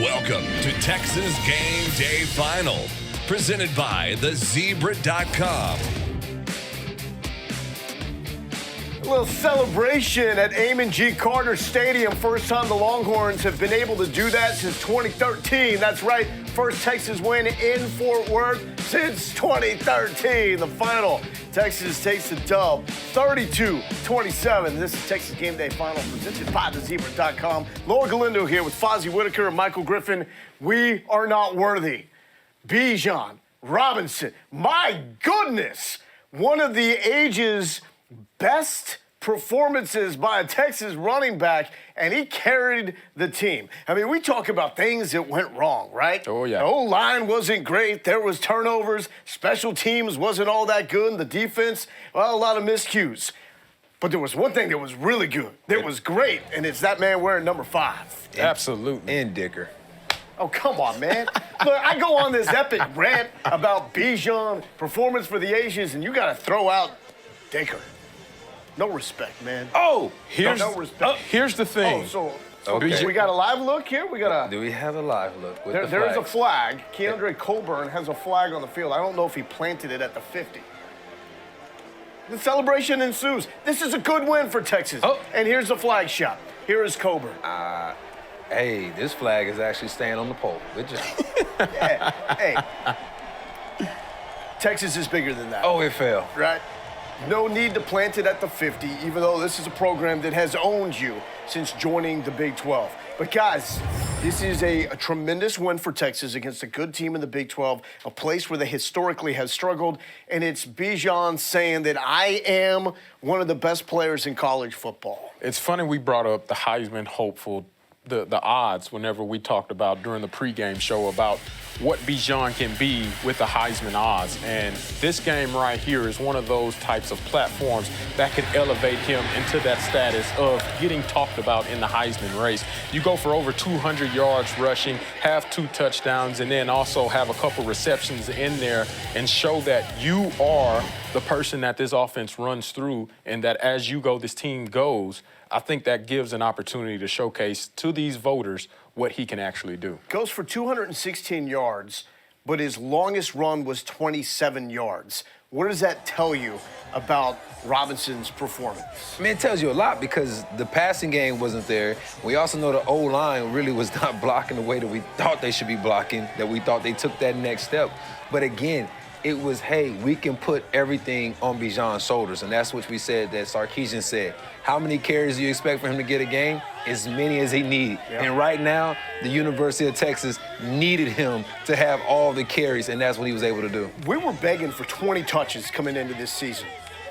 Welcome to Texas Game Day Final, presented by thezebra.com. A little celebration at Amon G. Carter Stadium. First time the Longhorns have been able to do that since 2013. That's right, first Texas win in Fort Worth since 2013. The final, Texas takes the dub, 32-27. This is Texas Game Day Final presented by thezebra.com. Laura Galindo here with Fozzie Whitaker and Michael Griffin. We are not worthy. Bijan Robinson, my goodness, one of the age's best performances by a Texas running back, and he carried the team. I mean, we talk about things that went wrong, right? Oh, yeah. The O-line wasn't great. There was turnovers. Special teams wasn't all that good. And the defense, well, a lot of miscues. But there was one thing that was really good, that was great, and it's that man wearing number 5. Absolutely. And Dicker. Oh, come on, man. Look, I go on this epic rant about Bijan, performance for the Asians, and you got to throw out Dicker. No respect, man. Oh, here's the thing. So Okay. we got a live look here. We got a. Do we have a live look with There's a the flag. Keandre Coburn has a flag on the field. I don't know if he planted it at the 50. The celebration ensues. This is a good win for Texas. Oh. And here's the flag shot. Here is Coburn. Hey, this flag is actually staying on the pole. Good job. Yeah. Hey. Texas is bigger than that. Oh, it fell. Right? No need to plant it at the 50, even though this is a program that has owned you since joining the Big 12. But guys, this is a tremendous win for Texas against a good team in the Big 12, a place where they historically have struggled, and it's Bijan saying that I am one of the best players in college football. It's funny we brought up the Heisman hopeful, the odds whenever we talked about during the pregame show about what Bijan can be with the Heisman odds. And this game right here is one of those types of platforms that could elevate him into that status of getting talked about in the Heisman race. You go for over 200 yards rushing, have 2 touchdowns, and then also have a couple receptions in there and show that you are the person that this offense runs through, and that as you go, this team goes. I think that gives an opportunity to showcase to these voters what he can actually do. Goes for 216 yards, but his longest run was 27 yards. What does that tell you about Robinson's performance? I mean, it tells you a lot because the passing game wasn't there. We also know the O-line really was not blocking the way that we thought they should be blocking, that we thought they took that next step. But again, it was, hey, we can put everything on Bijan's shoulders, and that's what we said, that Sarkisian said. How many carries do you expect for him to get a game? As many as he needs. Yep. And right now, the University of Texas needed him to have all the carries, and that's what he was able to do. We were begging for 20 touches coming into this season.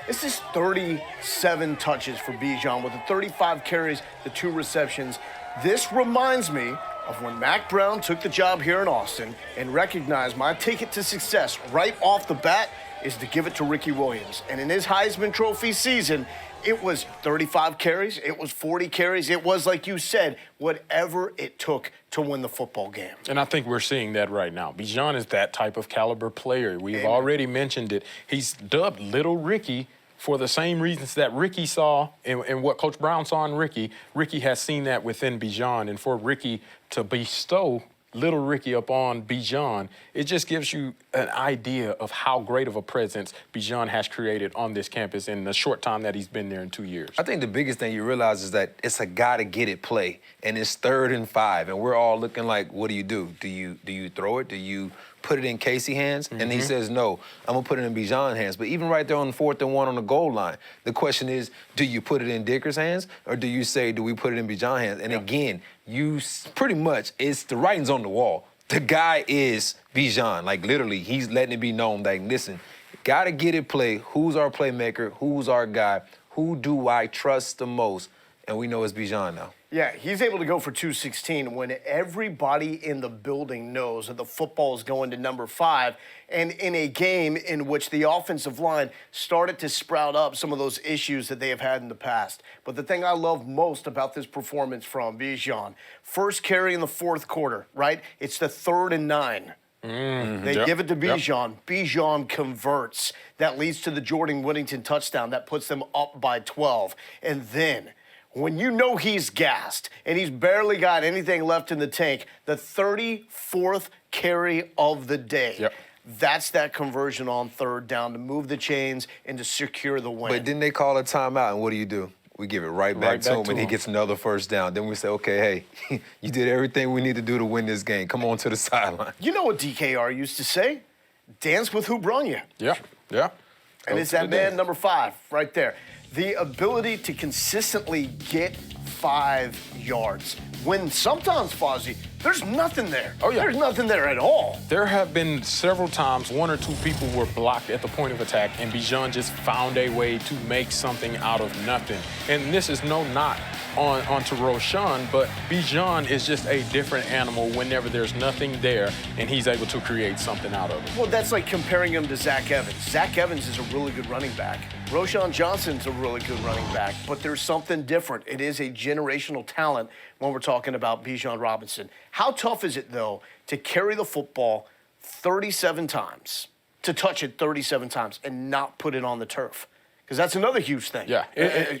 This is 37 touches for Bijan with the 35 carries, the 2 receptions. This reminds me of when Mack Brown took the job here in Austin and recognized my ticket to success right off the bat is to give it to Ricky Williams. And in his Heisman Trophy season, it was 35 carries, it was 40 carries, it was, like you said, whatever it took to win the football game. And I think we're seeing that right now. Bijan is that type of caliber player. We've already mentioned it. He's dubbed Little Ricky for the same reasons that Ricky saw and what Coach Brown saw in Ricky. Ricky has seen that within Bijan, and for Ricky to bestow Little Ricky upon Bijan, it just gives you an idea of how great of a presence Bijan has created on this campus in the short time that he's been there in 2 years. I think the biggest thing you realize is that it's a gotta-get-it play, and it's 3rd and 5, and we're all looking like, what do? Do you throw it? Do you put it in Casey hands? Mm-hmm. And he says, no, I'm gonna put it in Bijan's hands. But even right there on 4th and 1 on the goal line, the question is, do you put it in Dicker's hands, or do you say, do we put it in Bijan's hands? And again, you pretty much, it's the writing's on the wall. The guy is Bijan. Like, literally, he's letting it be known, like, listen, gotta get it play. Who's our playmaker? Who's our guy? Who do I trust the most? And we know it's Bijan now. Yeah, he's able to go for 216 when everybody in the building knows that the football is going to number 5, and in a game in which the offensive line started to sprout up some of those issues that they have had in the past. But the thing I love most about this performance from Bijan, first carry in the 4th quarter, right? It's the 3rd and 9. They give it to Bijan. Yep. Bijan converts. That leads to the Jordan Whittington touchdown. That puts them up by 12. And then when you know he's gassed and he's barely got anything left in the tank, the 34th carry of the day. Yep. That's that conversion on third down to move the chains and to secure the win. But then they call a timeout, and what do? We give it right back to him, and he gets another first down. Then we say, okay, hey, you did everything we need to do to win this game. Come on to the sideline. You know what DKR used to say? Dance with who brung you. Yeah, yeah. And it's that man, number 5, right there. The ability to consistently get 5 yards. When sometimes, Fozzie, there's nothing there. Oh, yeah. There's nothing there at all. There have been several times 1 or 2 people were blocked at the point of attack, and Bijan just found a way to make something out of nothing. And this is no knock onto Roshan, but Bijan is just a different animal whenever there's nothing there, and he's able to create something out of it. Well, that's like comparing him to Zach Evans. Zach Evans is a really good running back. Roshan Johnson's a really good running back, but there's something different. It is a generational talent when we're talking about Bijan Robinson. How tough is it, though, to carry the football 37 times, to touch it 37 times, and not put it on the turf? Because that's another huge thing. Yeah.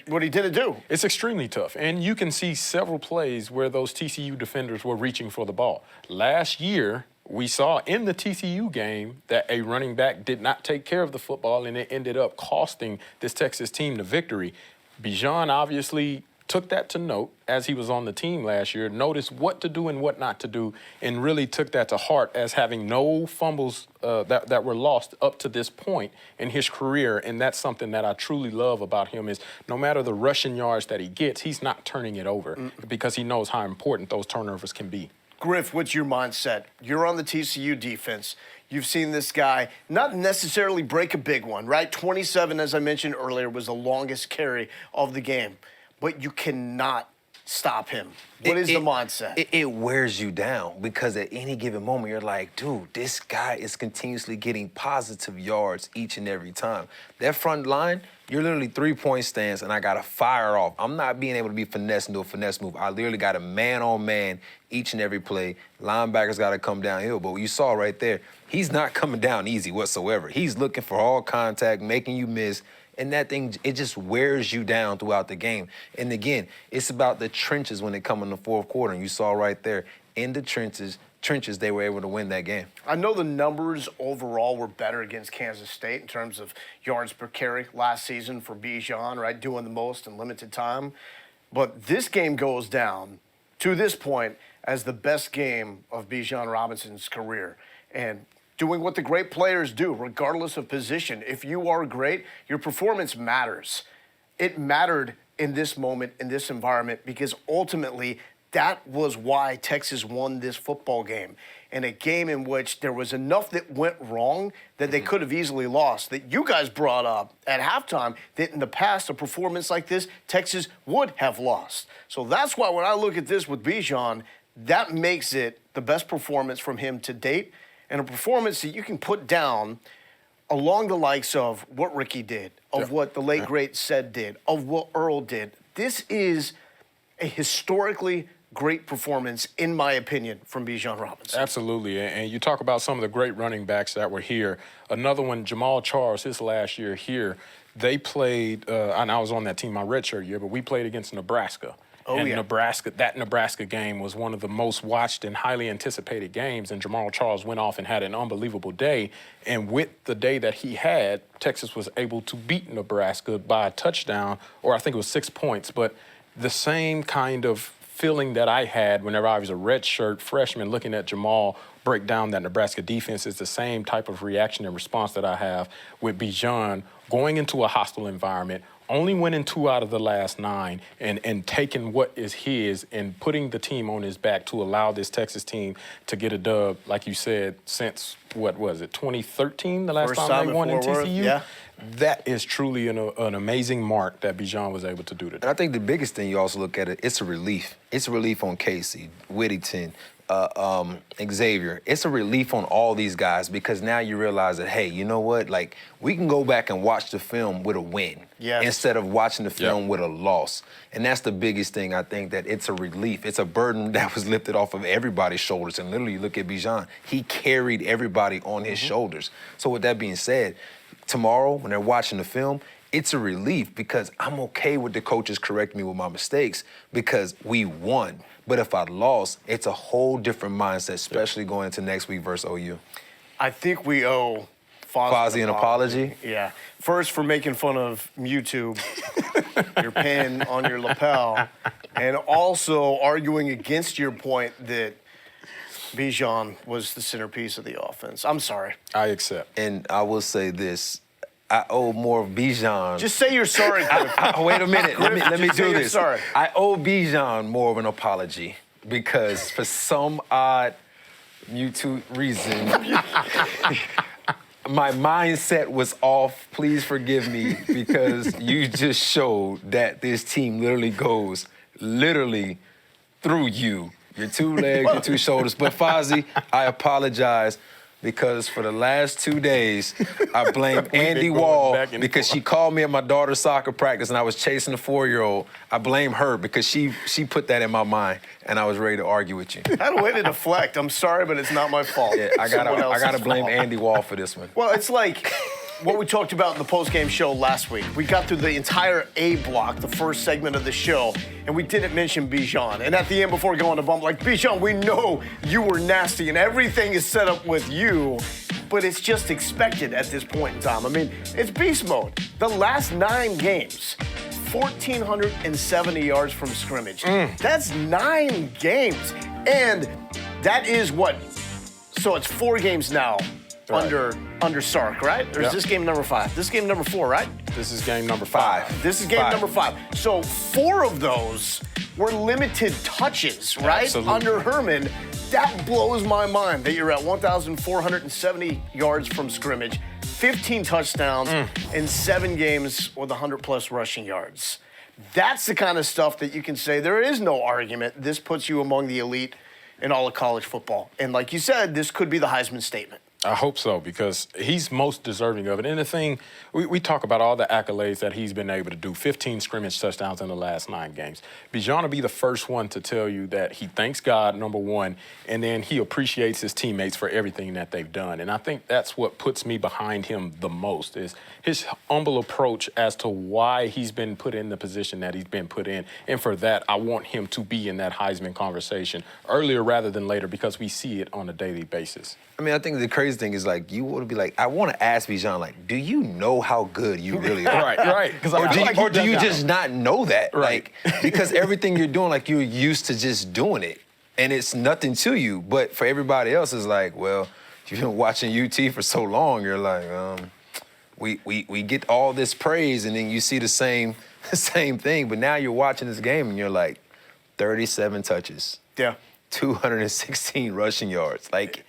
What he didn't do. It's extremely tough. And you can see several plays where those TCU defenders were reaching for the ball. Last year, we saw in the TCU game that a running back did not take care of the football, and it ended up costing this Texas team the victory. Bijan obviously took that to note as he was on the team last year, noticed what to do and what not to do, and really took that to heart as having no fumbles that were lost up to this point in his career. And that's something that I truly love about him is no matter the rushing yards that he gets, he's not turning it over because he knows how important those turnovers can be. Griff, what's your mindset? You're on the TCU defense. You've seen this guy not necessarily break a big one, right? 27, as I mentioned earlier, was the longest carry of the game. But you cannot stop him. What is the mindset? It wears you down because at any given moment, you're like, dude, this guy is continuously getting positive yards each and every time. That front line, you're literally 3-point stance, and I got to fire off. I'm not being able to be finessed into a finesse move. I literally got a man-on-man each and every play. Linebackers got to come downhill. But what you saw right there, he's not coming down easy whatsoever. He's looking for all contact, making you miss. And that thing, it just wears you down throughout the game. And again, it's about the trenches when they come in the fourth quarter. And you saw right there, in the trenches, they were able to win that game. I know the numbers overall were better against Kansas State in terms of yards per carry last season for Bijan, right, doing the most in limited time. But this game goes down, to this point, as the best game of Bijan Robinson's career. And doing what the great players do, regardless of position. If you are great, your performance matters. It mattered in this moment, in this environment, because ultimately that was why Texas won this football game. In a game in which there was enough that went wrong that they could have easily lost, that you guys brought up at halftime, that in the past, a performance like this, Texas would have lost. So that's why when I look at this with Bijan, that makes it the best performance from him to date, and a performance that you can put down along the likes of what Ricky did, of what the late great Said did, of what Earl did. This is a historically great performance, in my opinion, from Bijan Robinson. Absolutely. And you talk about some of the great running backs that were here. Another one, Jamal Charles, his last year here, they played, and I was on that team my redshirt year, but we played against Nebraska. That Nebraska game was one of the most watched and highly anticipated games, and Jamal Charles went off and had an unbelievable day. And with the day that he had, Texas was able to beat Nebraska by a touchdown, or I think it was 6 points. But the same kind of feeling that I had whenever I was a redshirt freshman looking at Jamal break down that Nebraska defense is the same type of reaction and response that I have with Bijan going into a hostile environment, only winning 2 out of the last 9 and taking what is his and putting the team on his back to allow this Texas team to get a dub, like you said, since, what was it, 2013, the last time they won in TCU? Yeah. That is truly an amazing mark that Bijan was able to do today. And I think the biggest thing you also look at it's a relief. It's a relief on Casey, Whittington, Xavier. It's a relief on all these guys because now you realize that, hey, you know what? Like, we can go back and watch the film with a win instead of watching the film with a loss. And that's the biggest thing, I think, that it's a relief. It's a burden that was lifted off of everybody's shoulders. And literally, you look at Bijan, he carried everybody on his shoulders. So with that being said, tomorrow, when they're watching the film, it's a relief because I'm okay with the coaches correcting me with my mistakes because we won. But if I lost, it's a whole different mindset, especially going into next week versus OU. I think we owe Fozzie an apology? Yeah. First, for making fun of Mewtwo, your pin on your lapel, and also arguing against your point that Bijan was the centerpiece of the offense. I'm sorry. I accept. And I will say this. I owe more of Bijan. Just say you're sorry, Griff. Wait a minute. Let me Just say do you're this. sorry. I owe Bijan more of an apology because for some odd Mewtwo reason, my mindset was off. Please forgive me because you just showed that this team literally goes through you. Your two legs, your two shoulders. But Fozzie, I apologize because for the last 2 days, I blame Andy Wall because she called me at my daughter's soccer practice and I was chasing the 4-year-old. I blame her because she put that in my mind and I was ready to argue with you. I had a way to deflect. I'm sorry, but it's not my fault. Yeah, I gotta blame Andy Wall for this one. Well, it's like what we talked about in the post-game show last week. We got through the entire A block, the first segment of the show, and we didn't mention Bijan. And at the end, before going to bump, like, Bijan, we know you were nasty and everything is set up with you, but it's just expected at this point in time. I mean, it's beast mode. The last 9 games, 1,470 yards from scrimmage. That's 9 games. And that is what? So it's 4 games now. Right. Under Sark, right? Or is this game number 5? This is game number 4, right? This is game number 5. This is game number 5. So 4 of those were limited touches, right? Absolutely. Under Herman. That blows my mind that you're at 1,470 yards from scrimmage, 15 touchdowns, and 7 games with 100-plus rushing yards. That's the kind of stuff that you can say there is no argument. This puts you among the elite in all of college football. And like you said, this could be the Heisman statement. I hope so, because he's most deserving of it. And the thing, we talk about all the accolades that he's been able to do, 15 scrimmage touchdowns in the last 9 games. Bijan will be the first one to tell you that he thanks God, number one, and then he appreciates his teammates for everything that they've done. And I think that's what puts me behind him the most, is his humble approach as to why he's been put in the position that he's been put in. And for that, I want him to be in that Heisman conversation earlier rather than later, because we see it on a daily basis. I mean, I think the crazy thing is, like, you would be like, I want to ask Bijan, like, do you know how good you really are? Right. Or do you just not know that? Right. Like, because everything you're doing, like, you're used to just doing it, and it's nothing to you. But for everybody else, it's like, well, you've been watching UT for so long, you're like, we get all this praise, and then you see the same thing. But now you're watching this game, and you're like, 37 touches. Yeah. 216 rushing yards. Like,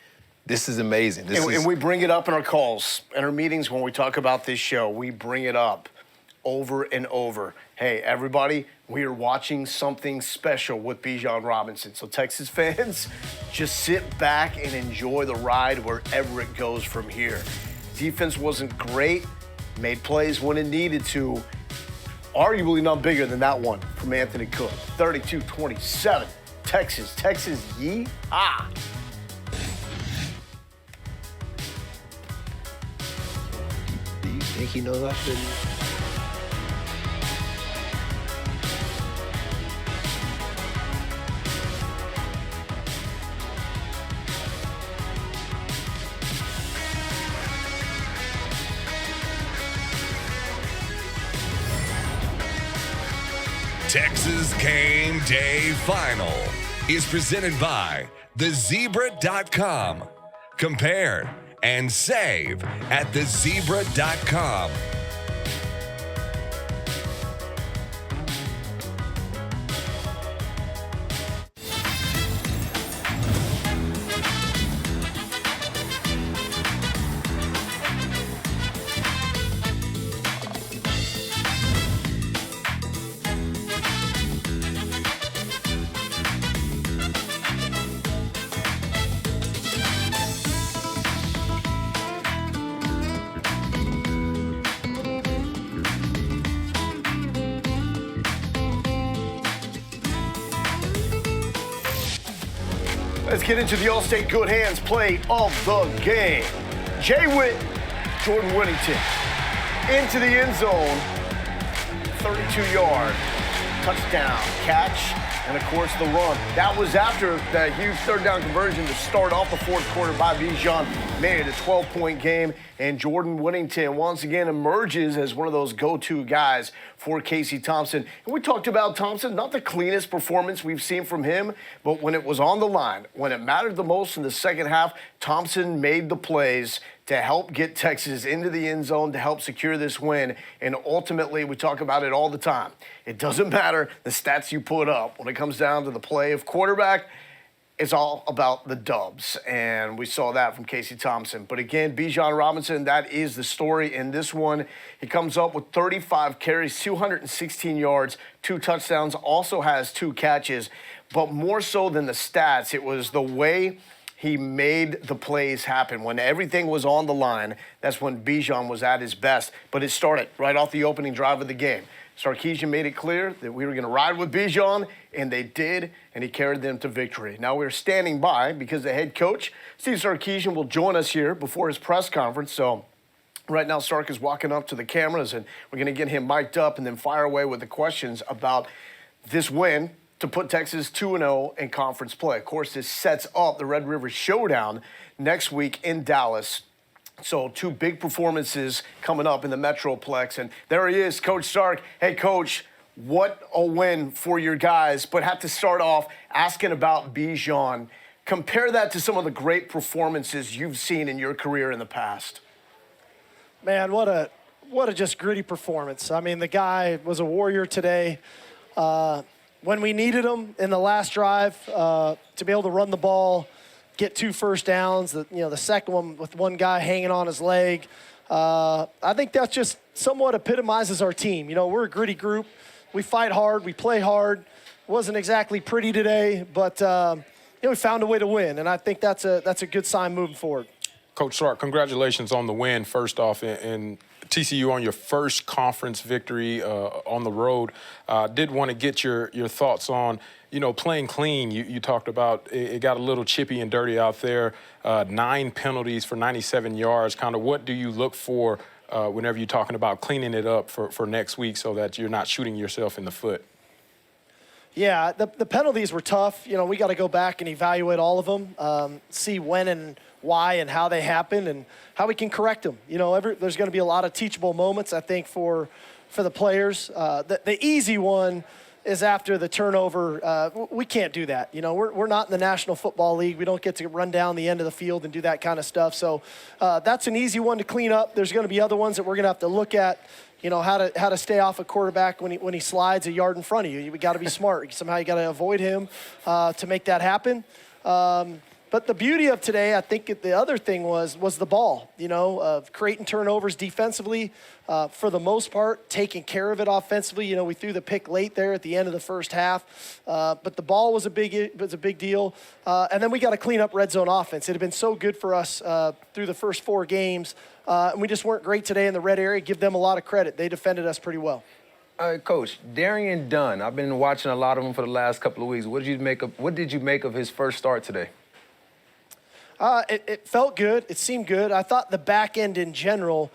this is amazing. And we bring it up in our calls, in our meetings when we talk about this show. We bring it up over and over. Hey, everybody, we are watching something special with Bijan Robinson. So Texas fans, just sit back and enjoy the ride wherever it goes from here. Defense wasn't great, made plays when it needed to. Arguably not bigger than that one from Anthony Cook. 32-27. Texas, yee-ah. Do you think he knows I shouldn't? Texas Game Day Final is presented by thezebra.com. Compare and save at thezebra.com. Let's get into the All-State Good Hands play of the game. Jay Witt, Jordan Whittington into the end zone. 32-yard touchdown catch, and of course the run. That was after the huge third down conversion to start off the fourth quarter by Bijan. Made it a 12-point game, and Jordan Whittington once again emerges as one of those go-to guys for Casey Thompson. And we talked about Thompson, not the cleanest performance we've seen from him, but when it was on the line, when it mattered the most in the second half, Thompson made the plays to help get Texas into the end zone, to help secure this win. And ultimately, we talk about it all the time. It doesn't matter the stats you put up. When it comes down to the play of quarterback, it's all about the dubs. And we saw that from Casey Thompson. But again, Bijan Robinson, that is the story in this one. He comes up with 35 carries, 216 yards, 2 touchdowns, also has 2 catches. But more so than the stats, it was the way he made the plays happen. When everything was on the line, that's when Bijan was at his best. But it started right off the opening drive of the game. Sarkisian made it clear that we were going to ride with Bijan, and they did, and he carried them to victory. Now we're standing by because the head coach, Steve Sarkisian, will join us here before his press conference. So right now, Sark is walking up to the cameras, and we're going to get him mic'd up and then fire away with the questions about this win to put Texas 2-0 in conference play. Of course, this sets up the Red River Showdown next week in Dallas. So 2 big performances coming up in the Metroplex. And there he is, Coach Sark. Hey, Coach, what a win for your guys. But have to start off asking about Bijan. Compare that to some of the great performances you've seen in your career in the past. Man, what a just gritty performance. I mean, the guy was a warrior today. When we needed him in the last drive to be able to run the ball, get 2 first downs, the second one with one guy hanging on his leg. I think that just somewhat epitomizes our team. You know, we're a gritty group. We fight hard. We play hard. Wasn't exactly pretty today, but we found a way to win, and I think that's a good sign moving forward. Coach Sark, congratulations on the win, first off, in TCU on your first conference victory on the road. Did want to get your thoughts on, playing clean. You talked about it got a little chippy and dirty out there. 9 penalties for 97 yards. Kind of what do you look for whenever you're talking about cleaning it up for next week so that you're not shooting yourself in the foot? Yeah, the penalties were tough. We got to go back and evaluate all of them, see when and why and how they happen and how we can correct them. There's going to be a lot of teachable moments, I think, for the players. The easy one is after the turnover. We can't do that. We're not in the National Football League. We don't get to run down the end of the field and do that kind of stuff. So that's an easy one to clean up. There's going to be other ones that we're going to have to look at. How to stay off a quarterback when he slides a yard in front of you. We got to be smart. Somehow you got to avoid him to make that happen. But the beauty of today, I think the other thing was the ball, creating turnovers defensively, for the most part, taking care of it offensively. We threw the pick late there at the end of the first half, but the ball was a big deal. And then we got to clean up red zone offense. It had been so good for us through the first 4 games, and we just weren't great today in the red area. Give them a lot of credit. They defended us pretty well. Coach, Darian Dunn, I've been watching a lot of him for the last couple of weeks. What did you make of his first start today? It felt good. It seemed good. I thought the back end in general,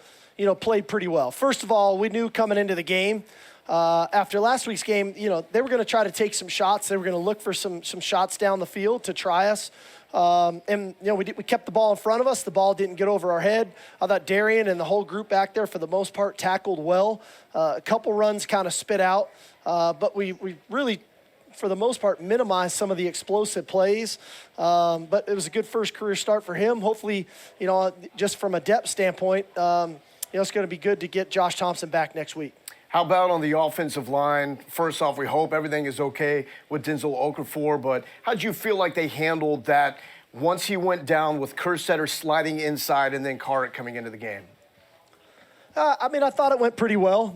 played pretty well. First of all, we knew coming into the game, after last week's game, they were going to try to take some shots. They were going to look for some shots down the field to try us. We kept the ball in front of us. The ball didn't get over our head. I thought Darian and the whole group back there, for the most part, tackled well. A couple runs kind of spit out, but we really, for the most part, minimize some of the explosive plays. But it was a good first career start for him. Hopefully, just from a depth standpoint, it's going to be good to get Josh Thompson back next week. How about on the offensive line? First off, we hope everything is okay with Denzel Okafor, but how did you feel like they handled that once he went down with Kerstetter sliding inside and then Carrick coming into the game? I thought it went pretty well.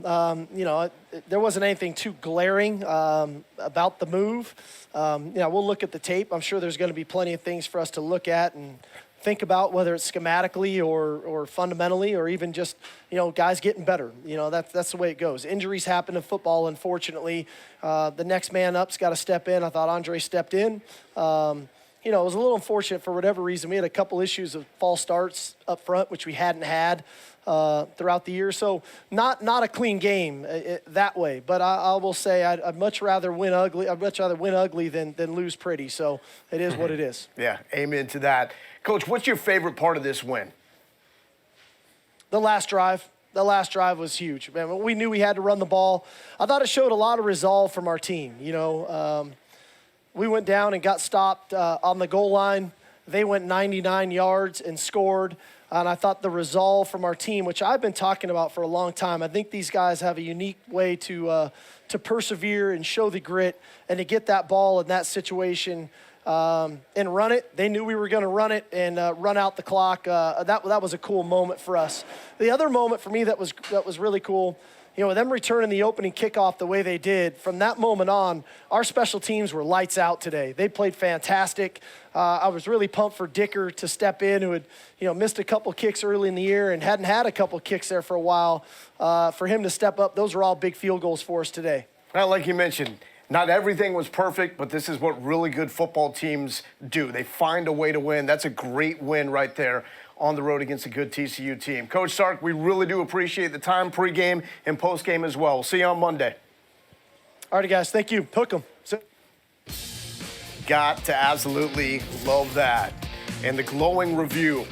There wasn't anything too glaring about the move. We'll look at the tape. I'm sure there's going to be plenty of things for us to look at and think about, whether it's schematically or fundamentally or even just, guys getting better. That's the way it goes. Injuries happen in football, unfortunately. The next man up's got to step in. I thought Andre stepped in. it was a little unfortunate for whatever reason. We had a couple issues of false starts up front, which we hadn't had throughout the year. So not a clean game that way. But I will say I'd much rather win ugly. I'd much rather win ugly than lose pretty. So it is what it is. Yeah, amen to that. Coach, what's your favorite part of this win? The last drive. The last drive was huge. Man, we knew we had to run the ball. I thought it showed a lot of resolve from our team. We went down and got stopped on the goal line. They went 99 yards and scored. And I thought the resolve from our team, which I've been talking about for a long time, I think these guys have a unique way to persevere and show the grit and to get that ball in that situation and run it. They knew we were going to run it and run out the clock. That was a cool moment for us. The other moment for me that was really cool, with them returning the opening kickoff the way they did, from that moment on, our special teams were lights out today. They played fantastic. I was really pumped for Dicker to step in, who had missed a couple kicks early in the year and hadn't had a couple kicks there for a while. For him to step up, those were all big field goals for us today. Well, like you mentioned, not everything was perfect, but this is what really good football teams do. They find a way to win. That's a great win right there on the road against a good TCU team. Coach Sark, we really do appreciate the time pregame and postgame as well. We'll see you on Monday. All right, guys. Thank you. Hook 'em. Got to absolutely love that. And the glowing review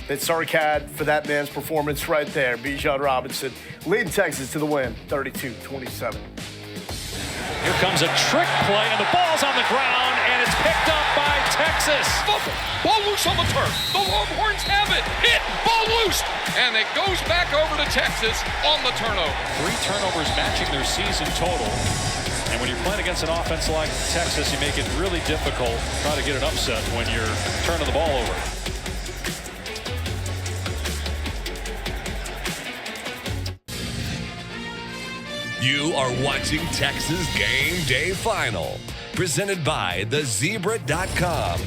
that Sark had for that man's performance right there. Bijan Robinson leading Texas to the win, 32-27. Here comes a trick play, and the ball's on the ground, and it's picked up by Texas. Ball loose on the turf. The Longhorns have it. Hit. Ball loose. And it goes back over to Texas on the turnover. 3 turnovers matching their season total. And when you're playing against an offense like Texas, you make it really difficult to try to get an upset when you're turning the ball over. You are watching Texas Game Day Final, presented by thezebra.com.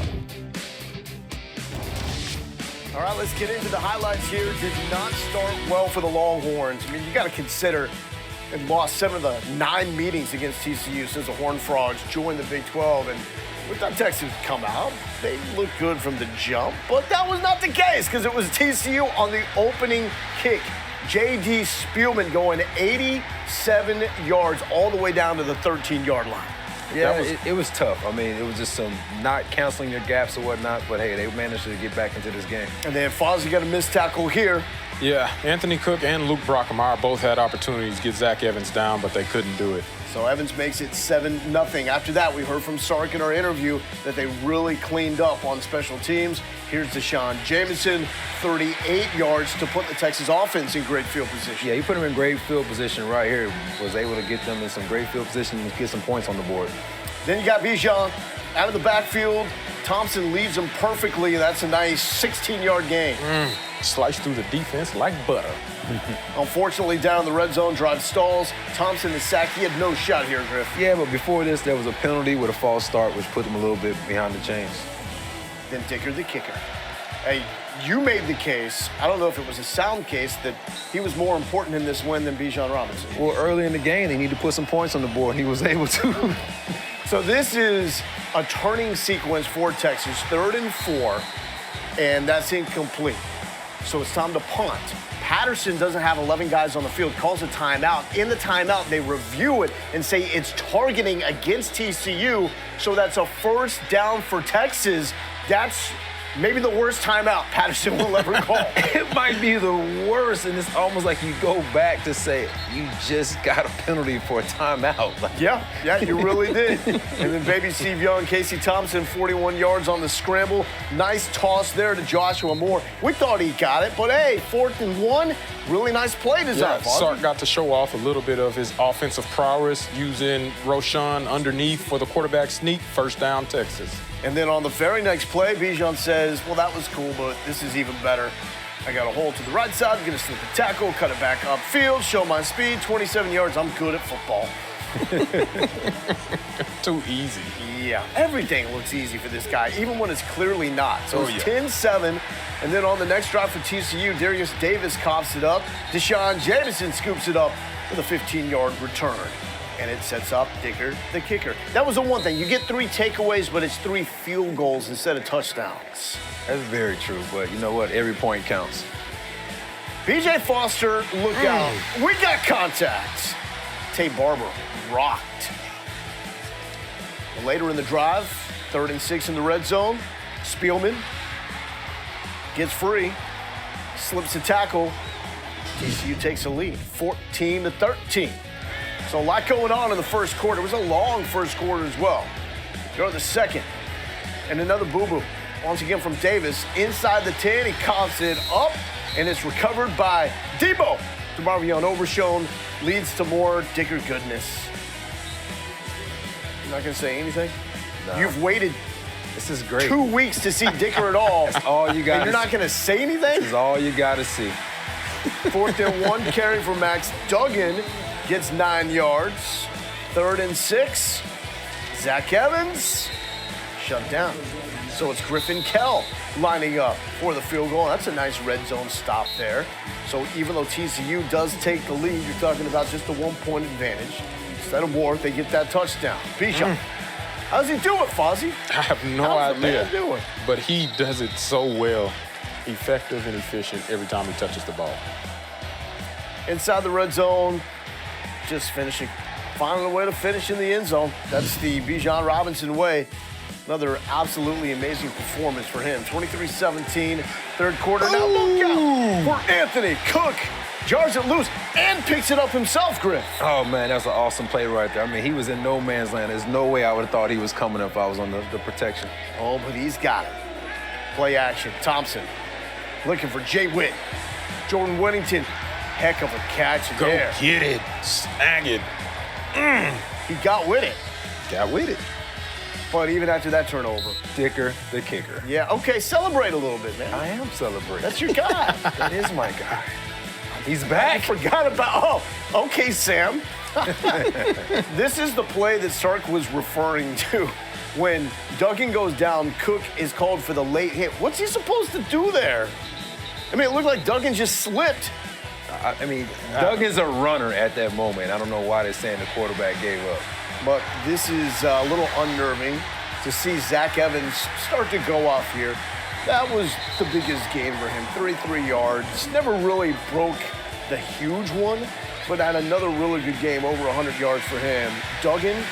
All right, let's get into the highlights here. Did not start well for the Longhorns. I mean, you got to consider they've lost 7 of the 9 meetings against TCU since the Horned Frogs joined the Big 12. And we thought Texas would come out. They looked good from the jump, but that was not the case because it was TCU on the opening kick. J.D. Spielman going 87 yards all the way down to the 13-yard line. Yeah, it was tough. I mean, it was just some not canceling their gaps or whatnot, but hey, they managed to get back into this game. And then Fozzie got a missed tackle here. Yeah, Anthony Cook and Luke Brockemeyer both had opportunities to get Zach Evans down, but they couldn't do it. So Evans makes it 7-0. After that, we heard from Sark in our interview that they really cleaned up on special teams. Here's Deshaun Jamison, 38 yards to put the Texas offense in great field position. Yeah, he put them in great field position right here. Was able to get them in some great field position and get some points on the board. Then you got Bijan out of the backfield. Thompson leads him perfectly. That's a nice 16-yard gain. Sliced through the defense like butter. Unfortunately, down in the red zone, drive stalls. Thompson is sacked. He had no shot here, Griff. Yeah, but before this, there was a penalty with a false start, which put them a little bit behind the chains. Then Dicker, the kicker. Hey, you made the case, I don't know if it was a sound case, that he was more important in this win than Bijan Robinson. Well, early in the game, they need to put some points on the board, and he was able to. So this is a turning sequence for Texas, 3rd and 4, and that's incomplete. So it's time to punt. Patterson doesn't have 11 guys on the field, calls a timeout. In the timeout, they review it and say it's targeting against TCU, so that's a 1st down for Texas. That's maybe the worst timeout Patterson will ever call. It might be the worst, and it's almost like you go back to say, you just got a penalty for a timeout. Like, yeah, you really did. And then baby Steve Young, Casey Thompson, 41 yards on the scramble. Nice toss there to Joshua Moore. We thought he got it, but hey, 4th and 1, really nice play design. Yeah, Sark got to show off a little bit of his offensive prowess using Roshan underneath for the quarterback sneak. 1st down, Texas. And then on the very next play, Bijan says, well, that was cool, but this is even better. I got a hole to the right side, going to slip the tackle, cut it back upfield, show my speed, 27 yards. I'm good at football. Too easy. Yeah, everything looks easy for this guy, even when it's clearly not. So it's 10-7, and then on the next drive for TCU, Darius Davis coughs it up. Deshaun Jamison scoops it up with a 15-yard return. and it sets up Dicker, the kicker. That was the one thing. You get 3 takeaways, but it's 3 field goals instead of touchdowns. That's very true, but you know what? Every point counts. B.J. Foster, look out. We got contact. Tate Barber rocked. Later in the drive, 3rd and 6 in the red zone. Spielman gets free, slips a tackle. TCU takes a lead, 14-13. So a lot going on in the first quarter. It was a long first quarter as well. Go to the second, and another boo-boo. Once again from Davis, inside the 10, he coughs it up, and it's recovered by Debo. DeMarvion Overshown leads to more Dicker goodness. You're not gonna say anything? No. You've waited This is great. 2 weeks to see Dicker at all. That's all you got. And you're not gonna say anything? This is all you got to see. 4th and 1 carry for Max Duggan gets 9 yards. 3rd and 6. Zach Evans shut down. So it's Griffin Kell lining up for the field goal. That's a nice red zone stop there. So even though TCU does take the lead, you're talking about just a 1-point advantage. Instead of more, they get that touchdown. Bijan, how's he do it, Fozzie? I have no How's the idea. man doing? But he does it so well. Effective and efficient every time he touches the ball. Inside the red zone, just finishing, finding a way to finish in the end zone. That's the Bijan Robinson way. Another absolutely amazing performance for him. 23-17, 3rd quarter. Now look out for Anthony Cook. Jars it loose and picks it up himself, Griff. Oh, man, that's an awesome play right there. I mean, he was in no man's land. There's no way I would have thought he was coming if I was on the protection. Oh, but he's got it. Play action. Thompson looking for Jay Witt. Jordan Whittington, heck of a catch Go there. get it. Snag it. He got with it. Got with it. But even after that turnover. Dicker, the kicker. Yeah, okay, celebrate a little bit, man. I am celebrating. That's your guy. That is my guy. He's I back. forgot about, okay, Sam. This is the play that Sark was referring to. When Duggan goes down, Cook is called for the late hit. What's he supposed to do there? I mean, it looked like Duggan just slipped. I mean, Duggan's a runner at that moment. I don't know why they're saying the quarterback gave up. But this is a little unnerving to see Zach Evans start to go off here. That was the biggest gain for him, 33 yards. Never really broke the huge one, but had another really good game, over 100 yards for him. Duggan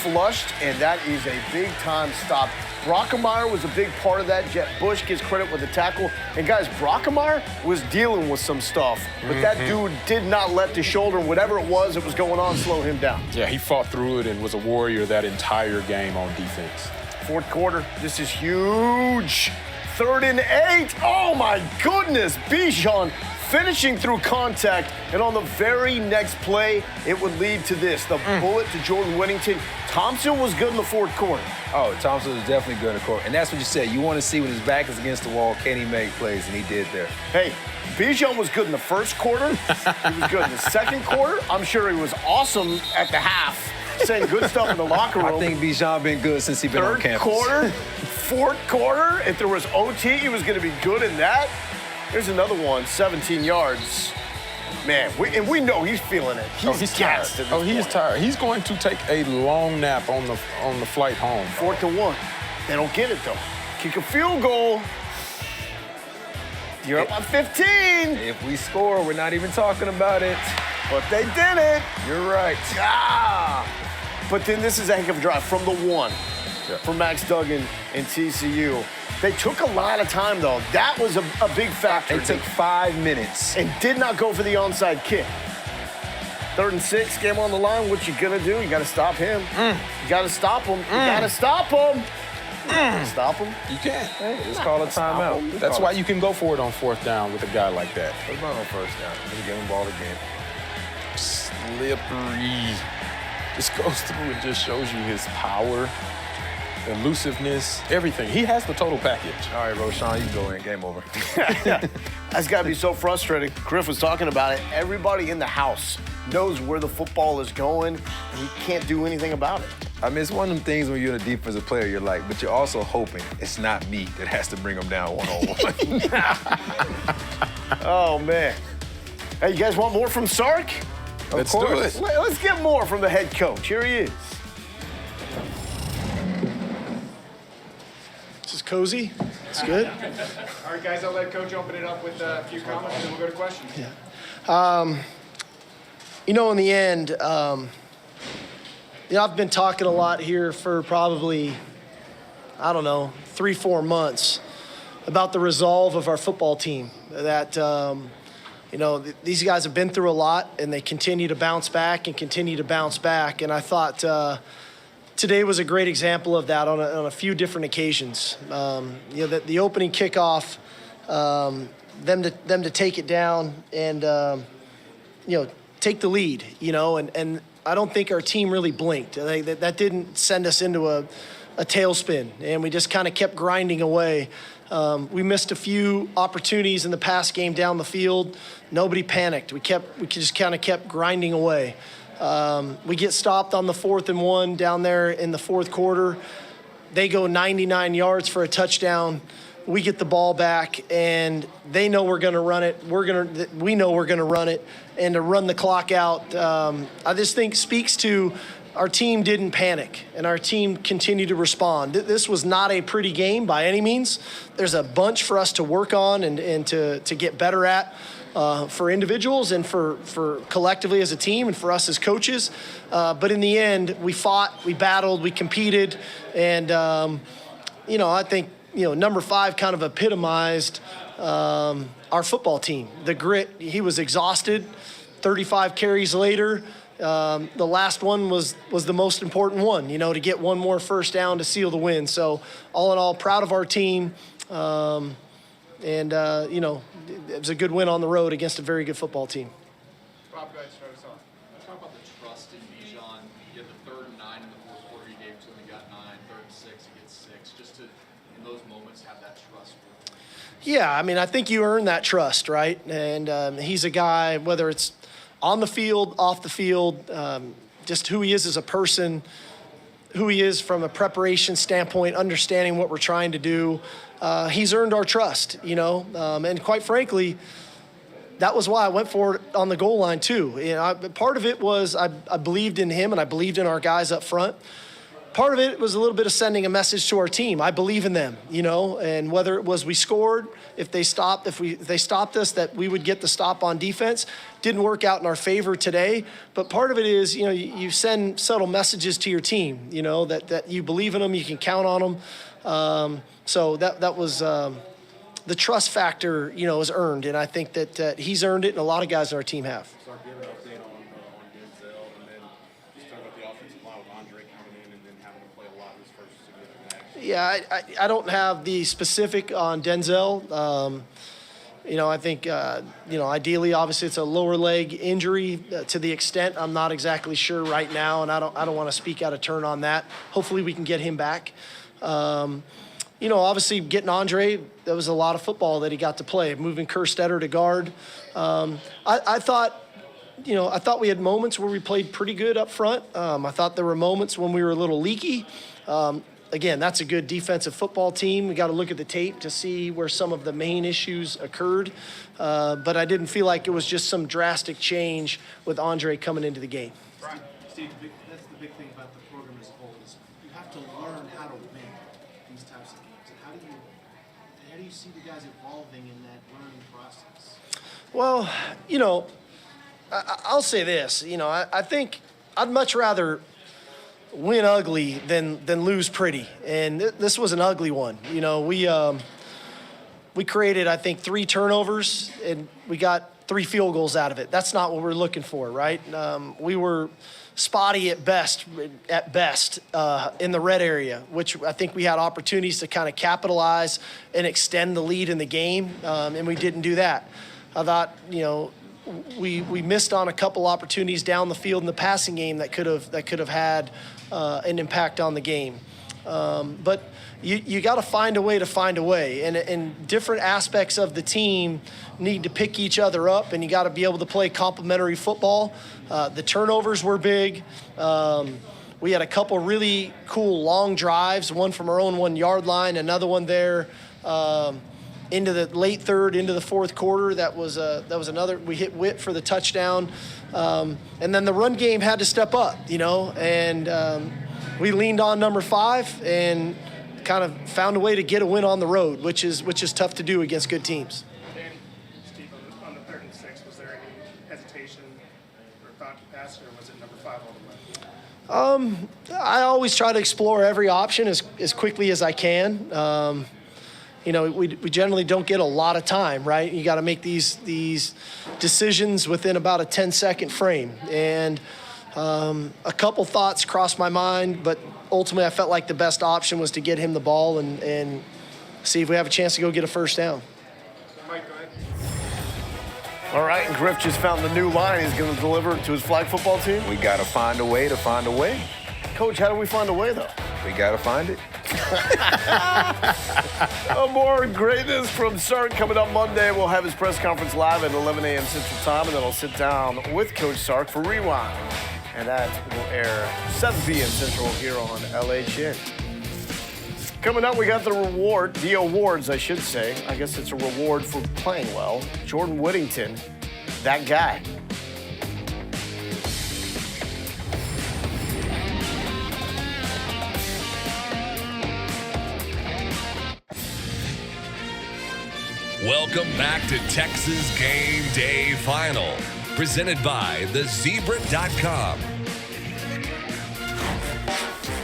flushed, and that is a big-time stop. Brockemeyer was a big part of that. Jet Bush gets credit with the tackle. And guys, Brockemeyer was dealing with some stuff, but that dude did not let the shoulder, whatever it was going on, slow him down. Yeah, he fought through it and was a warrior that entire game on defense. 4th quarter, this is huge. 3rd and 8. Oh my goodness, Bijan finishing through contact, and on the very next play, it would lead to this. The bullet to Jordan Whittington. Thompson was good in the 4th quarter. Oh, Thompson was definitely good in the court. And that's what you said. You want to see when his back is against the wall, can he make plays? And he did there. Hey, Bijan was good in the 1st quarter. He was good in the 2nd quarter. I'm sure he was awesome at the half, saying good stuff in the locker room. I think Bijan been good since he been on 3rd campus. quarter, 4th quarter. If there was OT, he was going to be good in that. Here's another one, 17 yards. Man, we know he's feeling it. He's tired. He is tired. He's going to take a long nap on the flight home. 4th and 1. They don't get it, though. Kick a field goal. You're up by 15. If we score, we're not even talking about it. But they did it. You're right. Ah! But then this is a heck of a drive from the 1 for Max Duggan and TCU. They took a lot of time, though. That was a big factor. It took 5 minutes. And did not go for the onside kick. 3rd and 6, game on the line. What you gonna do? You gotta stop him. You gotta stop him. You gotta stop him. Stop him. You can't. Hey, just call a timeout. That's why you can go for it on 4th down with a guy like that. Put him on 1st down. Just give him the ball again. Slippery. Just goes through and just shows you his power, elusiveness, everything. He has the total package. All right, Roshan, you can go in. Game over. That's got to be so frustrating. Griff was talking about it. Everybody in the house knows where the football is going, and he can't do anything about it. I mean, it's one of them things when you're a defensive player, you're like, but you're also hoping it's not me that has to bring him down one-on-one. Oh, man. Hey, you guys want more from Sark? Let's do it. Let's get more from the head coach. Here he is. This is cozy. It's good. All right, guys, I'll let Coach open it up with a few comments, and then we'll go to questions. Yeah. In the end, I've been talking a lot here for probably, 3-4 months about the resolve of our football team. That, these guys have been through a lot, and they continue to bounce back and continue to bounce back. And I thought today was a great example of that on a few different occasions. The opening kickoff, them to take it down and take the lead. And I don't think our team really blinked. That didn't send us into a tailspin, and we just kind of kept grinding away. We missed a few opportunities in the pass game down the field. Nobody panicked. We just kind of kept grinding away. We get stopped on the 4th and 1 down there in the fourth quarter. They go 99 yards for a touchdown. We get the ball back, and they know we're going to run it. We know we're going to run it, and to run the clock out, I just think speaks to our team didn't panic, and our team continued to respond. This was not a pretty game by any means. There's a bunch for us to work on and to get better at. For individuals and for collectively as a team and for us as coaches. But in the end, we fought, we battled, we competed. And, I think, number 5 kind of epitomized our football team. The grit, he was exhausted. 35 carries later, the last one was the most important one, to get one more first down to seal the win. So all in all, proud of our team. It was a good win on the road against a very good football team. Rob, go ahead, start us off. Talk about the trust in Bijan. You had the 3rd and 9 in the fourth quarter. You gave it to him. He got 9. 3rd and 6. He gets 6. Just to, in those moments, have that trust. Yeah, I think you earn that trust, right? And he's a guy, whether it's on the field, off the field, just who he is as a person, who he is from a preparation standpoint, understanding what we're trying to do. He's earned our trust, and quite frankly, that was why I went for it on the goal line too. Part of it was I believed in him and I believed in our guys up front. Part of it was a little bit of sending a message to our team. I believe in them, and whether it was we scored, if they stopped us, that we would get the stop on defense. Didn't work out in our favor today, but part of it is, you send subtle messages to your team, that you believe in them, you can count on them. So that was the trust factor, is earned, and I think that he's earned it, and a lot of guys on our team have. Start giving an update on Denzel, and then just talk about the offensive line with Andre coming in and then having to play a lot of his first significant action. Yeah, I don't have the specific on Denzel. I think, ideally, obviously, it's a lower leg injury to the extent I'm not exactly sure right now, and I don't want to speak out of turn on that. Hopefully, we can get him back. Obviously, getting Andre, that was a lot of football that he got to play. Moving Kerstetter to guard, I thought we had moments where we played pretty good up front. I thought there were moments when we were a little leaky. Again, that's a good defensive football team. We got to look at the tape to see where some of the main issues occurred. But I didn't feel like it was just some drastic change with Andre coming into the game. Steve, that's the big thing about the program as a whole is you have to learn how to win these types of games. And how do you see the guys evolving in that learning process? Well, I'll say this. I think I'd much rather win ugly than lose pretty, and this was an ugly one. We created, I think, 3 turnovers, and we got 3 field goals out of it. That's not what we're looking for, right? We were spotty at best in the red area, which I think we had opportunities to kind of capitalize and extend the lead in the game, and we didn't do that. I thought, we missed on a couple opportunities down the field in the passing game that could have had an impact on the game. But you got to find a way, and different aspects of the team need to pick each other up, and you got to be able to play complementary football. The turnovers were big. We had a couple really cool long drives, one from our own 1-yard line, another one there into the late third, into the fourth quarter. That was another. We hit Witt for the touchdown, and then the run game had to step up, and we leaned on number 5 and kind of found a way to get a win on the road, which is tough to do against good teams. Danny, Steve, on the 3rd and 6, was there any hesitation or thought to pass, or was it number 5 all the way? I always try to explore every option as quickly as I can. We generally don't get a lot of time, right? You got to make these decisions within about a 10-second frame. And a couple thoughts crossed my mind, but ultimately I felt like the best option was to get him the ball and see if we have a chance to go get a first down. Mike, go ahead. All right, and Griff just found the new line he's going to deliver to his flag football team. We got to find a way to find a way. Coach, how do we find a way, though? We got to find it. More greatness from Sark coming up Monday. We'll have his press conference live at 11 a.m. Central Time, and then I'll sit down with Coach Sark for Rewind. And that will air 7 p.m. Central here on LHN. Coming up, we got the awards, I should say. I guess it's a reward for playing well. Jordan Whittington, that guy. Welcome back to Texas Game Day Final, presented by thezebra.com.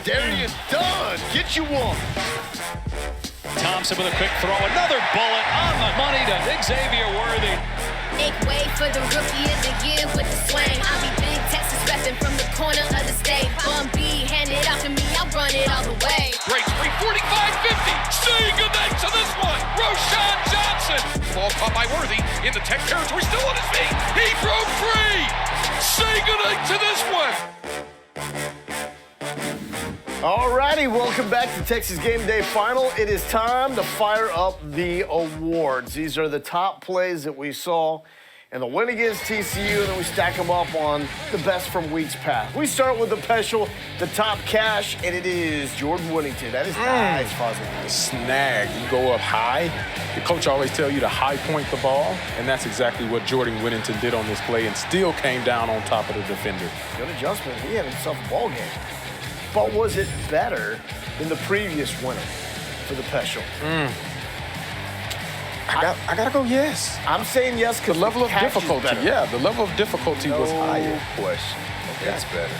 Darius Dunn, get you one. Thompson with a quick throw. Another bullet on the money to Xavier Worthy. Make way for the rookie of the year with the swing. I'll be big Texas repping from the corner of the state. Bum B, hand it off to me, I'll run it all the way. Breaks free, 45-50. Seeing a night to this one. Roshan Johnson. Ball caught by Worthy in the Tech territory, still on his feet. He broke free. Saying a night to this one. All righty, welcome back to Texas Game Day Final. It is time to fire up the awards. These are the top plays that we saw in the win against TCU, and then we stack them up on the best from weeks past. We start with the special, the top cash, and it is Jordan Whittington. That is nice, Fozzie. Snag. You go up high. The coach always tell you to high point the ball, and that's exactly what Jordan Whittington did on this play and still came down on top of the defender. Good adjustment. He had himself a ball game. But was it better than the previous winner for the special? I gotta go yes. I'm saying yes because the level of difficulty. Yeah, the level of difficulty was higher. Question. Okay. That's better.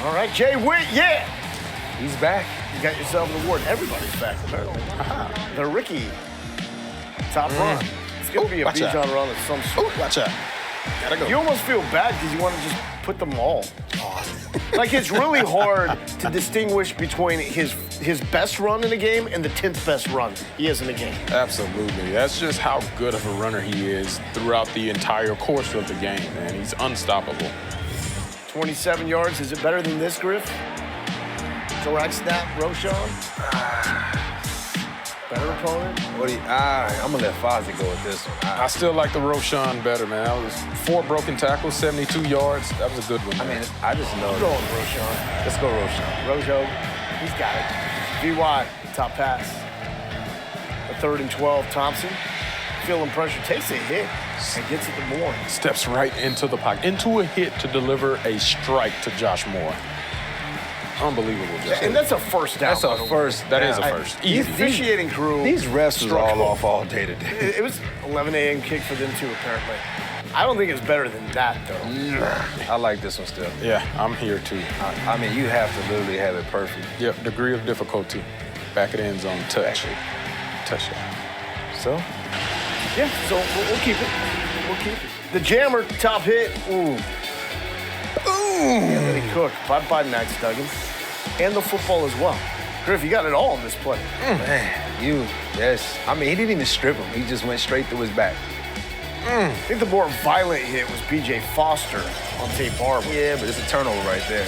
All right, Jay Witt, yeah. He's back. You got yourself an award. Everybody's back, apparently. The Ricky top run. It's going to be a Bijan run of some sort. Watch out. Gotta go. You almost feel bad because you want to just put them all. Like, it's really hard to distinguish between his best run in a game and the 10th best run he has in a game. Absolutely. That's just how good of a runner he is throughout the entire course of the game, man. He's unstoppable. 27 yards. Is it better than this, Griff? Direct snap, Roshan? Better opponent? I'm going to let Fozzie go with this one. I still like the Roshan better, man. That was 4 broken tackles, 72 yards. That was a good one. I mean, I just know. We're going Roshan. Let's go Roshan. Rojo, he's got it. VY, top pass. A 3rd and 12, Thompson. Feeling pressure, takes a hit and gets it to Moore. Steps right into the pocket, into a hit to deliver a strike to Josh Moore. Unbelievable. And that's a first down. That's a first. That is a first. Easy. The officiating crew. These refs was all off all day today. It was 11 a.m. kick for them too, apparently. I don't think it's better than that, though. I like this one still. Yeah, I'm here too. I mean, you have to literally have it perfect. Yep, degree of difficulty. Back of the end zone, touch. Touchdown. So? Yeah, so we'll keep it. We'll keep it. The jammer, top hit. Ooh. Anthony Cook. Bye-bye, Max Duggan. And the football as well. Griff, you got it all in this play. Man, yes. I mean, he didn't even strip him. He just went straight through his back. I think the more violent hit was B.J. Foster on Tate Barber. Yeah, but it's a turnover right there.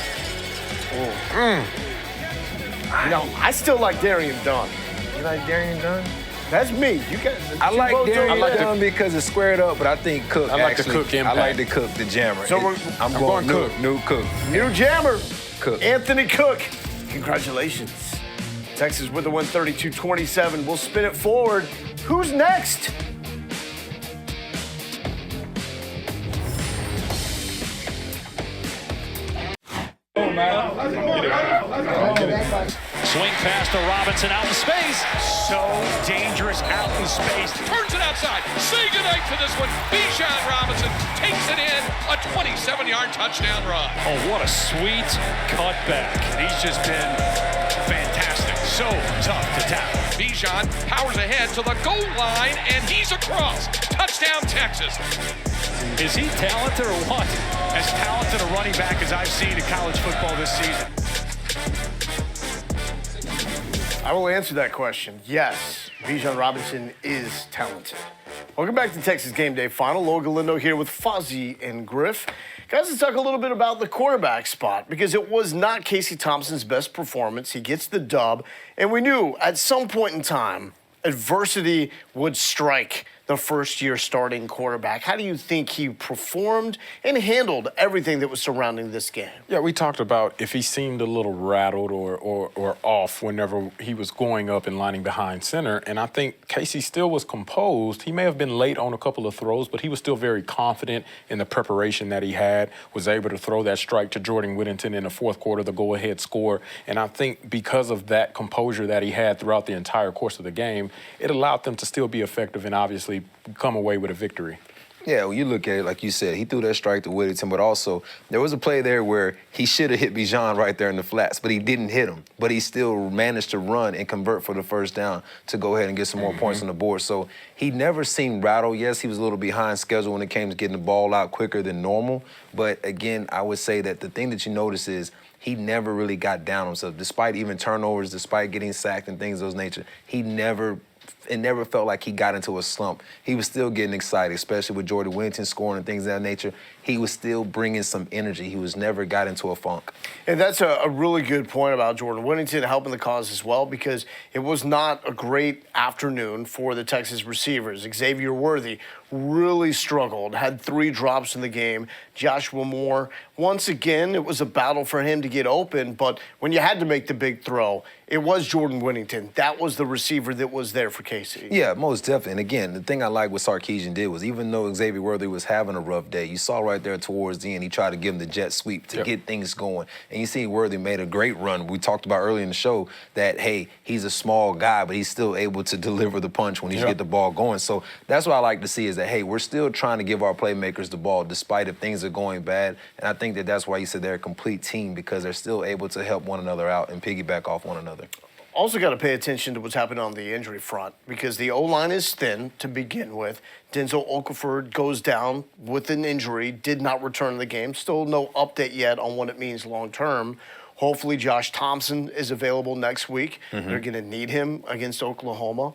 You know, I still like Darian Dunn. You like Darian Dunn? That's me. You guys. I like Darian Dunn because it's squared up, but I think Cook. I like the Cook impact. I like the Cook, the jammer. So I'm going Cook. New Cook. New jammer. Cook. Anthony Cook. Congratulations. Texas with a win 32-27. We'll spin it forward. Who's next? Swing pass to Robinson out in space. So dangerous out in space. Turns it outside. Say goodnight to this one. Bijan Robinson takes it in. A 27-yard touchdown run. Oh, what a sweet cutback. He's just been fantastic. So tough to tackle. Bijan powers ahead to the goal line, and he's across. Touchdown, Texas. Is he talented or what? As talented a running back as I've seen in college football this season. I will answer that question. Yes, Bijan Robinson is talented. Welcome back to Texas Game Day Final. Logan Lindo here with Fozzie and Griff. Guys, let's talk a little bit about the quarterback spot because it was not Casey Thompson's best performance. He gets the dub, and we knew at some point in time adversity would strike the first-year starting quarterback. How do you think he performed and handled everything that was surrounding this game? Yeah, we talked about if he seemed a little rattled or off whenever he was going up and lining behind center, and I think Casey still was composed. He may have been late on a couple of throws, but he was still very confident in the preparation that he had, was able to throw that strike to Jordan Whittington in the fourth quarter, the go-ahead score, and I think because of that composure that he had throughout the entire course of the game, it allowed them to still be effective and obviously come away with a victory. Yeah, when you look at it, like you said, he threw that strike to Whittington, but also there was a play there where he should have hit Bijan right there in the flats, but he didn't hit him. But he still managed to run and convert for the first down to go ahead and get some more points on the board. So he never seemed rattled. Yes, he was a little behind schedule when it came to getting the ball out quicker than normal. But again, I would say that the thing that you notice is he never really got down on himself. Despite even turnovers, despite getting sacked and things of those nature, it never felt like he got into a slump. He was still getting excited, especially with Jordan Whittington scoring and things of that nature. He was still bringing some energy. He was never got into a funk. And that's a really good point about Jordan Whittington helping the cause as well, because it was not a great afternoon for the Texas receivers. Xavier Worthy really struggled, had 3 drops in the game. Joshua Moore, once again, it was a battle for him to get open, but when you had to make the big throw, it was Jordan Whittington. That was the receiver that was there for Casey. Yeah, most definitely. And again, the thing I like what Sarkisian did was even though Xavier Worthy was having a rough day, you saw right there towards the end, he tried to give him the jet sweep to get things going. And you see Worthy made a great run. We talked about earlier in the show that, hey, he's a small guy, but he's still able to deliver the punch when he get the ball going. So that's what I like to see is that, hey, we're still trying to give our playmakers the ball despite if things are going bad. And I think that that's why you said they're a complete team because they're still able to help one another out and piggyback off one another. Also got to pay attention to what's happening on the injury front because the O-line is thin to begin with. Denzel Okafor goes down with an injury, did not return to the game. Still no update yet on what it means long term. Hopefully Josh Thompson is available next week. They're going to need him against Oklahoma.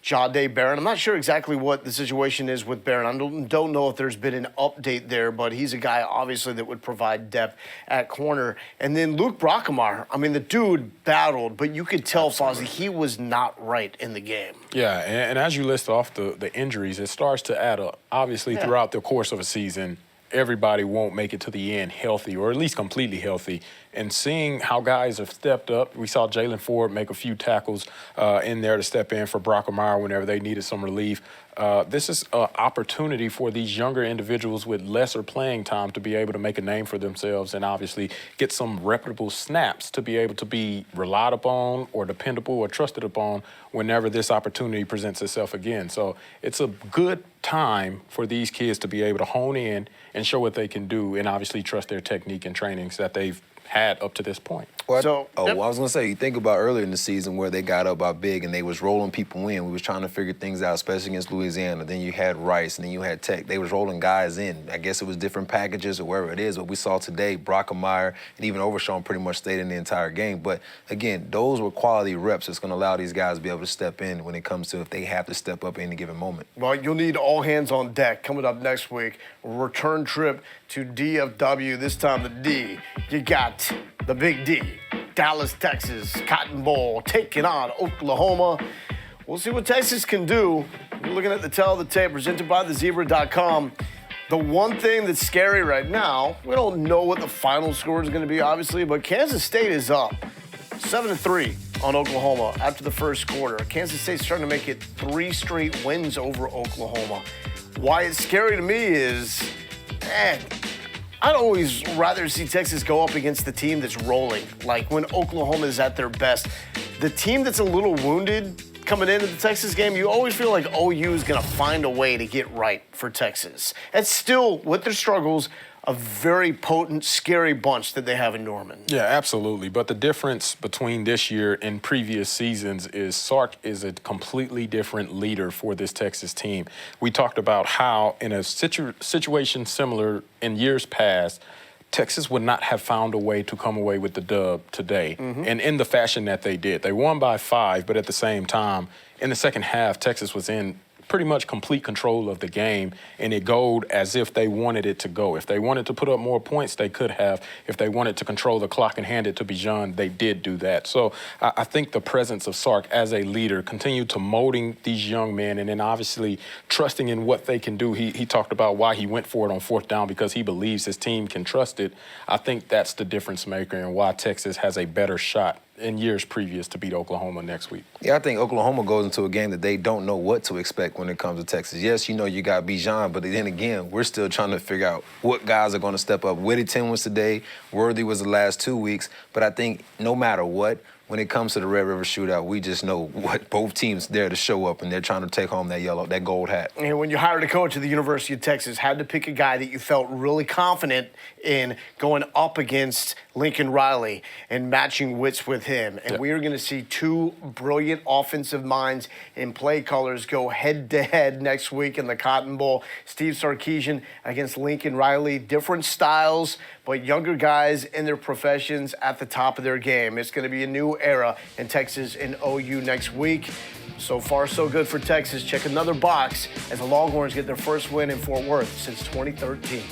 GameDay Barron. I'm not sure exactly what the situation is with Barron. I don't know if there's been an update there, but he's a guy, obviously, that would provide depth at corner. And then Luke Brockermeyer. I mean, the dude battled, but you could tell, Fozzie, he was not right in the game. Yeah, and as you list off the injuries, it starts to add up. Obviously, throughout the course of a season, everybody won't make it to the end healthy or at least completely healthy. And seeing how guys have stepped up, we saw Jalen Ford make a few tackles in there to step in for Brockermeyer whenever they needed some relief. This is an opportunity for these younger individuals with lesser playing time to be able to make a name for themselves and obviously get some reputable snaps to be able to be relied upon or dependable or trusted upon whenever this opportunity presents itself again. So it's a good time for these kids to be able to hone in and show what they can do and obviously trust their technique and trainings that they've had up to this point. Well, I was going to say, you think about earlier in the season where they got up by big and they was rolling people in. We was trying to figure things out, especially against Louisiana. Then you had Rice, and then you had Tech. They was rolling guys in. I guess it was different packages or wherever it is. But we saw today, Brockermeyer and even Overshawn pretty much stayed in the entire game. But, again, those were quality reps that's going to allow these guys to be able to step in when it comes to if they have to step up at any given moment. Well, you'll need all hands on deck coming up next week. A return trip to DFW, this time the D. You got the Big D. Dallas, Texas, Cotton Bowl, taking on Oklahoma. We'll see what Texas can do. We're looking at the Tell of the Tape presented by thezebra.com. The one thing that's scary right now, we don't know what the final score is going to be, obviously, but Kansas State is up 7-3 on Oklahoma after the first quarter. Kansas State's starting to make it 3 straight wins over Oklahoma. Why it's scary to me is, man, I'd always rather see Texas go up against the team that's rolling. Like when Oklahoma is at their best. The team that's a little wounded coming into the Texas game, you always feel like OU is going to find a way to get right for Texas. It's still, with their struggles, a very potent, scary bunch that they have in Norman. Yeah, absolutely. But the difference between this year and previous seasons is Sark is a completely different leader for this Texas team. We talked about how in a situation similar in years past, Texas would not have found a way to come away with the dub today, and in the fashion that they did. They won by 5, but at the same time, in the second half, Texas was in pretty much complete control of the game, and it goed as if they wanted it to go. If they wanted to put up more points, they could have. If they wanted to control the clock and hand it to Bijan, they did do that. So I think the presence of Sark as a leader continued to molding these young men, and then obviously trusting in what they can do. He talked about why he went for it on 4th down, because he believes his team can trust it. I think that's the difference maker and why Texas has a better shot in years previous to beat Oklahoma next week. Yeah, I think Oklahoma goes into a game that they don't know what to expect when it comes to Texas. Yes, you know you got Bijan, but then again, we're still trying to figure out what guys are going to step up. Whittington was today. Worthy was the last 2 weeks. But I think no matter what, when it comes to the Red River Shootout, we just know what both teams there to show up, and they're trying to take home that gold hat. And when you hired a coach at the University of Texas, had to pick a guy that you felt really confident in going up against Lincoln Riley and matching wits with him. And we are going to see 2 brilliant offensive minds in play colors go head-to-head next week in the Cotton Bowl. Steve Sarkisian against Lincoln Riley. Different styles, but younger guys in their professions at the top of their game. It's going to be a new era in Texas and OU next week. So far, so good for Texas. Check another box as the Longhorns get their first win in Fort Worth since 2013.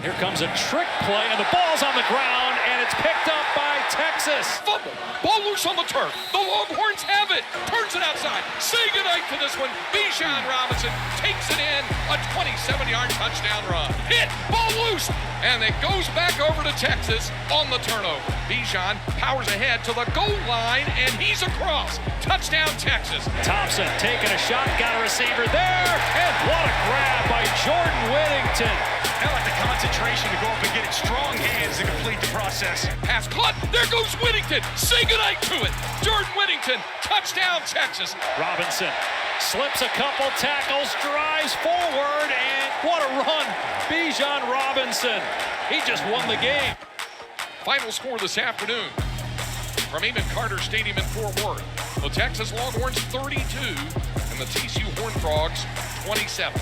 Here comes a trick play, and the ball's on the ground, and it's picked up by Texas. Fumble. Ball loose on the turf. The Longhorns have it. Turns it outside. Say goodnight to this one. Bijan Robinson takes it in. A 27-yard touchdown run. Hit. Ball loose. And it goes back over to Texas on the turnover. Bijan powers ahead to the goal line, and he's across. Touchdown, Texas. Thompson taking a shot. Got a receiver there. And what a grab by Jordan Whittington. I like the concentration to go up and get it. Strong hands to complete the process. Pass caught. There goes Whittington. Say goodnight to it. Jordan Whittington. Touchdown, Texas. Robinson slips a couple tackles, drives forward, and what a run. Bijan Robinson. He just won the game. Final score this afternoon from Amon Carter Stadium in Fort Worth. The Texas Longhorns 32 and the TCU Horned Frogs 27.